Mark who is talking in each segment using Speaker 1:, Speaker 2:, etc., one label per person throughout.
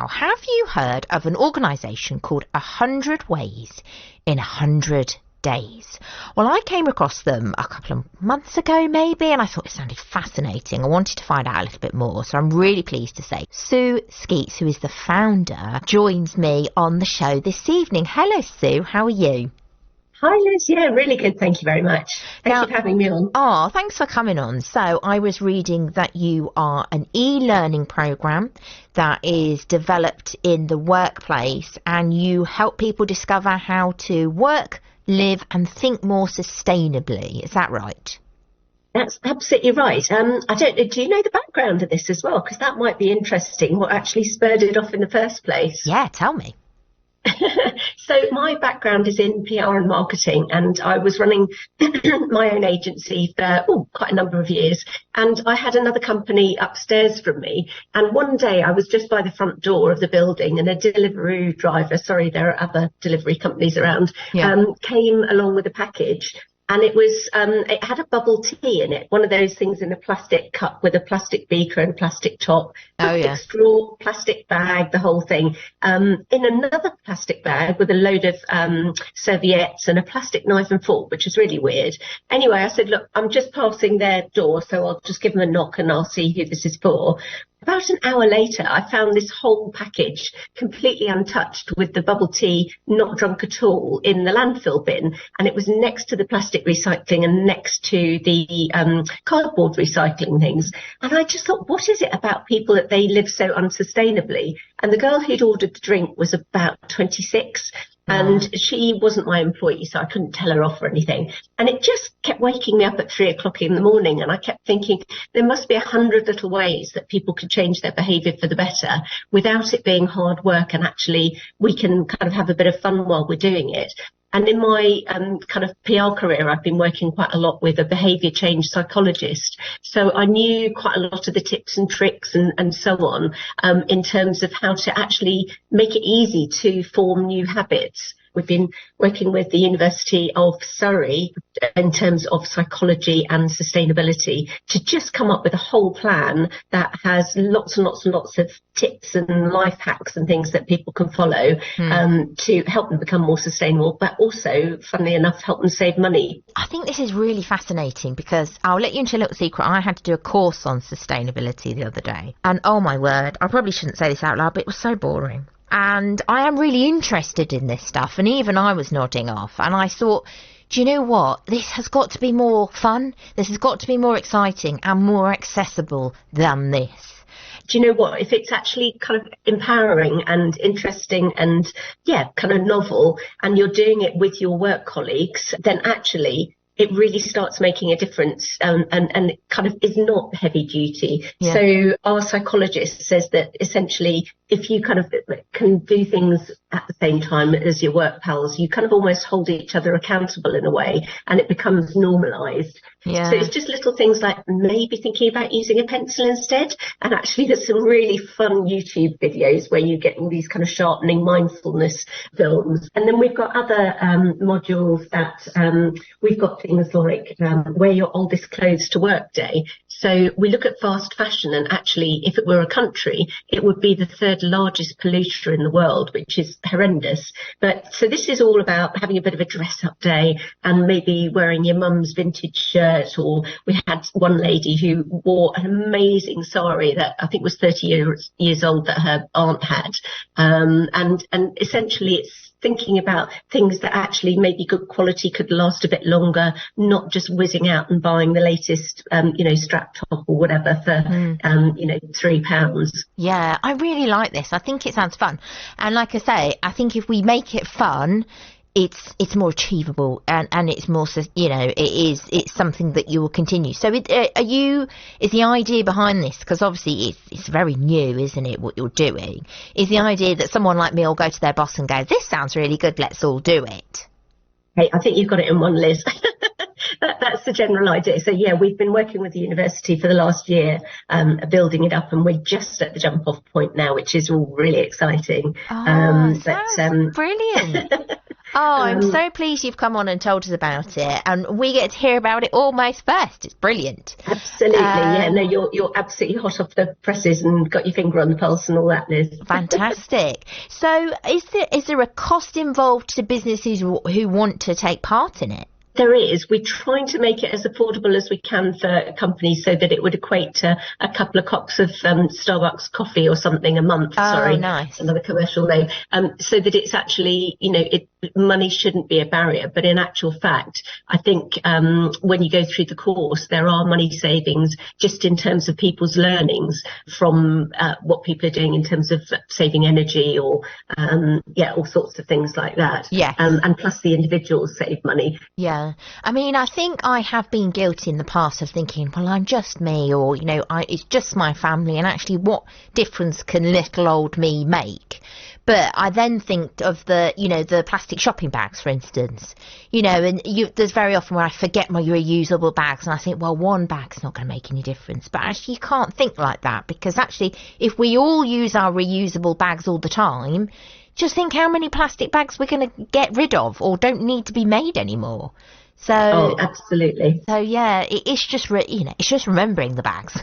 Speaker 1: have you heard of an organisation called 100 Ways in 100 Days? Well, I came across them a couple of months ago maybe, and I thought it sounded fascinating. I wanted to find out a little bit more, so I'm really pleased to say Sue Skeets, who is the founder, joins me on the show this evening. Hello, Sue, how are you?
Speaker 2: Hi, Liz. Yeah, really good. Thank you very much. Thank you for having me on.
Speaker 1: Oh, thanks for coming on. So I was reading that you are an e-learning program that is developed in the workplace, and you help people discover how to work, live and think more sustainably. Is that right?
Speaker 2: That's absolutely right. I don't know, do you know the background of this as well? Because that might be interesting, what actually spurred it off in the first place.
Speaker 1: Yeah, tell me.
Speaker 2: So my background is in PR and marketing, and I was running my own agency for quite a number of years, and I had another company upstairs from me, and one day I was just by the front door of the building and a Deliveroo driver, sorry, there are other delivery companies around, came along with a package. And it was, it had a bubble tea in it, one of those things in a plastic cup with a plastic beaker and plastic top, plastic straw, plastic bag, the whole thing. In another plastic bag with a load of serviettes and a plastic knife and fork, which was really weird. Anyway, I said, look, I'm just passing their door, so I'll just give them a knock and I'll see who this is for. About an hour later, I found this whole package completely untouched with the bubble tea not drunk at all in the landfill bin. And it was next to the plastic recycling and next to the cardboard recycling things. And I just thought, what is it about people that they live so unsustainably? And the girl who'd ordered the drink was about 26. And she wasn't my employee, so I couldn't tell her off or anything. And it just kept waking me up at 3 o'clock in the morning. And I kept thinking there must be 100 little ways that people could change their behaviour for the better without it being hard work. And actually, we can kind of have a bit of fun while we're doing it. And in my kind of PR career, I've been working quite a lot with a behaviour change psychologist. So I knew quite a lot of the tips and tricks and so on in terms of how to actually make it easy to form new habits. We've been working with the University of Surrey in terms of psychology and sustainability to just come up with a whole plan that has lots and lots and lots of tips and life hacks and things that people can follow to help them become more sustainable, but also, funnily enough, help them save money.
Speaker 1: I think this is really fascinating because I'll let you into a little secret. I had to do a course on sustainability the other day. And oh my word, I probably shouldn't say this out loud, but it was so boring. And I am really interested in this stuff, and even I was nodding off, and I thought, do you know what, this has got to be more fun, this has got to be more exciting and more accessible than this.
Speaker 2: Do you know what, if it's actually kind of empowering and interesting and kind of novel, and you're doing it with your work colleagues, then actually it really starts making a difference and it kind of is not heavy duty. So our psychologist says that essentially if you kind of can do things at the same time as your work pals, you kind of almost hold each other accountable in a way, and it becomes normalised. So it's just little things like maybe thinking about using a pencil instead. And actually there's some really fun YouTube videos where you get all these kind of sharpening mindfulness films. And then we've got other modules that we've got things like wear your oldest clothes to work day. So we look at fast fashion, and actually if it were a country, it would be the third largest polluter in the world, which is horrendous. But so this is all about having a bit of a dress up day and maybe wearing your mum's vintage shirt, or we had one lady who wore an amazing sari that I think was 30 years old that her aunt had. And essentially it's thinking about things that actually maybe good quality could last a bit longer, not just whizzing out and buying the latest, strap top or whatever for, £3.
Speaker 1: Yeah, I really like this. I think it sounds fun. And like I say, I think if we make it fun, it's more achievable and it's more, it's something that you will continue. So is the idea behind this, because obviously it's very new, isn't it, what you're doing, is the idea that someone like me will go to their boss and go, this sounds really good, let's all do it?
Speaker 2: Hey, I think you've got it in one, Liz. That's the general idea. So, we've been working with the university for the last year, building it up, and we're just at the jump-off point now, which is all really exciting.
Speaker 1: Brilliant. I'm so pleased you've come on and told us about it, and we get to hear about it almost first. It's brilliant.
Speaker 2: Absolutely, yeah. No, you're absolutely hot off the presses and got your finger on the pulse and all that, Liz.
Speaker 1: Fantastic. So, is there a cost involved to businesses who want to take part in it?
Speaker 2: There is. We're trying to make it as affordable as we can for companies so that it would equate to a couple of cups of Starbucks coffee or something a month.
Speaker 1: Oh, nice.
Speaker 2: Another commercial name. So that it's actually, money shouldn't be a barrier. But in actual fact, I think when you go through the course, there are money savings just in terms of people's learnings from what people are doing in terms of saving energy or, all sorts of things like that.
Speaker 1: Yeah.
Speaker 2: And plus the individuals save money.
Speaker 1: Yeah. I mean, I think I have been guilty in the past of thinking, well, I'm just me, or, it's just my family, and actually what difference can little old me make? But I then think of the plastic shopping bags, for instance, and there's very often where I forget my reusable bags and I think, well, one bag's not going to make any difference. But actually you can't think like that, because actually if we all use our reusable bags all the time, just think how many plastic bags we're going to get rid of or don't need to be made anymore. So,
Speaker 2: absolutely.
Speaker 1: So yeah, it's just it's just remembering the bags.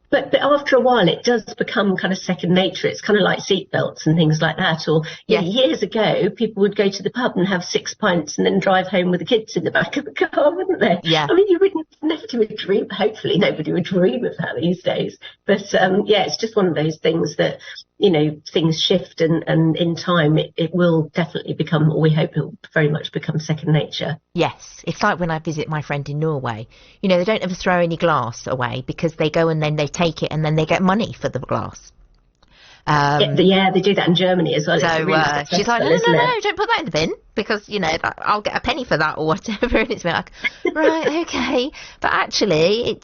Speaker 2: But after a while, it does become kind of second nature. It's kind of like seatbelts and things like that. Or years ago, people would go to the pub and have 6 pints and then drive home with the kids in the back of the car, wouldn't they?
Speaker 1: Yeah.
Speaker 2: I mean, you wouldn't never dream. Hopefully, nobody would dream of that these days. But it's just one of those things that things shift, and in time, it will definitely become, or we hope it will very much become second nature.
Speaker 1: Yes, it's like when I visit my friend in Norway. They don't ever throw any glass away because they go and then they take it and then they get money for the glass.
Speaker 2: They do that in Germany as well.
Speaker 1: So
Speaker 2: really
Speaker 1: she's like, no, don't put that in the bin because, I'll get a penny for that or whatever. And it's like, right, okay. But actually,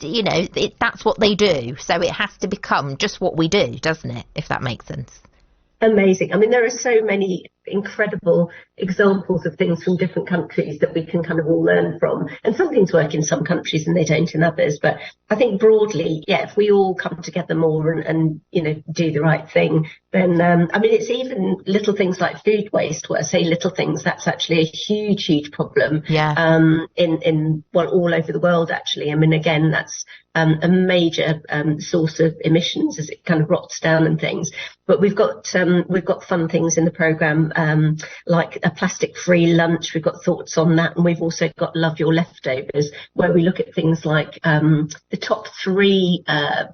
Speaker 1: that's what they do. So it has to become just what we do, doesn't it? If that makes sense.
Speaker 2: Amazing. I mean, there are so many incredible examples of things from different countries that we can kind of all learn from. And some things work in some countries and they don't in others. But I think broadly, if we all come together more and do the right thing, then, it's even little things like food waste, where I say little things, that's actually a huge, huge problem.
Speaker 1: Yeah.
Speaker 2: All over the world, actually. I mean, again, that's a major source of emissions as it kind of rots down and things. But we've got fun things in the programme, like a plastic-free lunch. We've got thoughts on that, and we've also got Love Your Leftovers, where we look at things like the top 3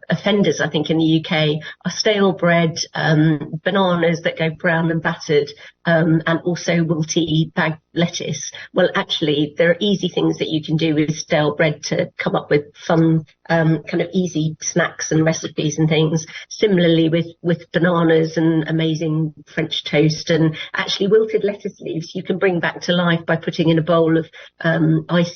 Speaker 2: offenders, I think, in the UK are stale bread, bananas that go brown and battered, and also wilty bag lettuce. Well, actually, there are easy things that you can do with stale bread to come up with fun, kind of easy snacks and recipes and things. Similarly with bananas and amazing French toast, and actually wilted lettuce leaves you can bring back to life by putting in a bowl of ice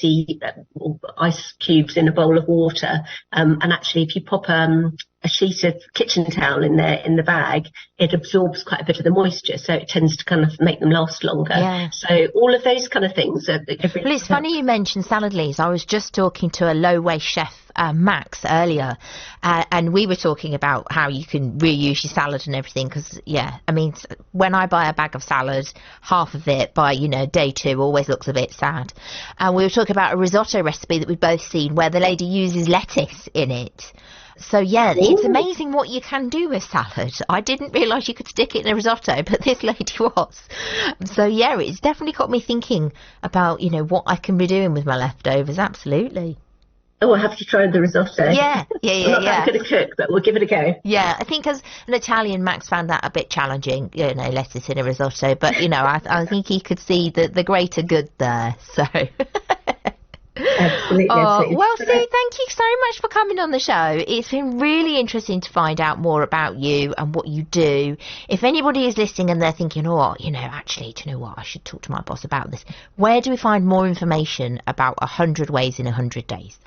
Speaker 2: cubes in a bowl of water. And actually, if you pop a sheet of kitchen towel in the bag, it absorbs quite a bit of the moisture, so it tends to kind of make them last longer.
Speaker 1: Yeah.
Speaker 2: So all of those kind of things are really.
Speaker 1: Well, it's funny you mentioned salad leaves. I was just talking to a low-waste chef, Max, earlier, and we were talking about how you can reuse your salad and everything, because when I buy a bag of salad, half of it by day 2 always looks a bit sad. And we were talking about a risotto recipe that we've both seen where the lady uses lettuce in it. So yeah, it's amazing what you can do with salad. I didn't realise you could stick it in a risotto, but this lady was. So yeah, it's definitely got me thinking about what I can be doing with my leftovers. Absolutely.
Speaker 2: Oh, I have to try the risotto.
Speaker 1: Yeah.
Speaker 2: I'm not that good a cook, but we'll give it a go.
Speaker 1: Yeah, I think as an Italian, Max found that a bit challenging, lettuce in a risotto. But I think he could see the greater good there. So.
Speaker 2: Absolutely.
Speaker 1: Well, Sue, thank you so much for coming on the show. It's been really interesting to find out more about you and what you do. If anybody is listening and they're thinking, actually, do you know what? I should talk to my boss about this. Where do we find more information about 100 Ways in 100 Days?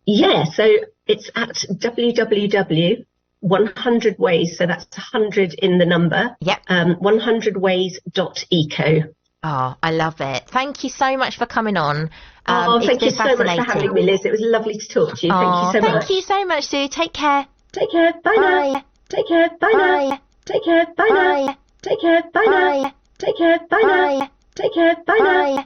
Speaker 1: Yeah,
Speaker 2: so it's at www.100ways, so that's 100 in the number.
Speaker 1: Yep.
Speaker 2: 100ways.eco.
Speaker 1: Oh, I love it. Thank you so much for coming on.
Speaker 2: Thank you so much for having me, Liz. It was lovely to talk to you. Thank you so much.
Speaker 1: Thank you so much, Sue. Take care.
Speaker 2: Take care. Bye now. Take care. Bye now. Take care. Bye now. Take care. Bye now. Take care. Bye now. Take care. Bye now.
Speaker 1: Bye.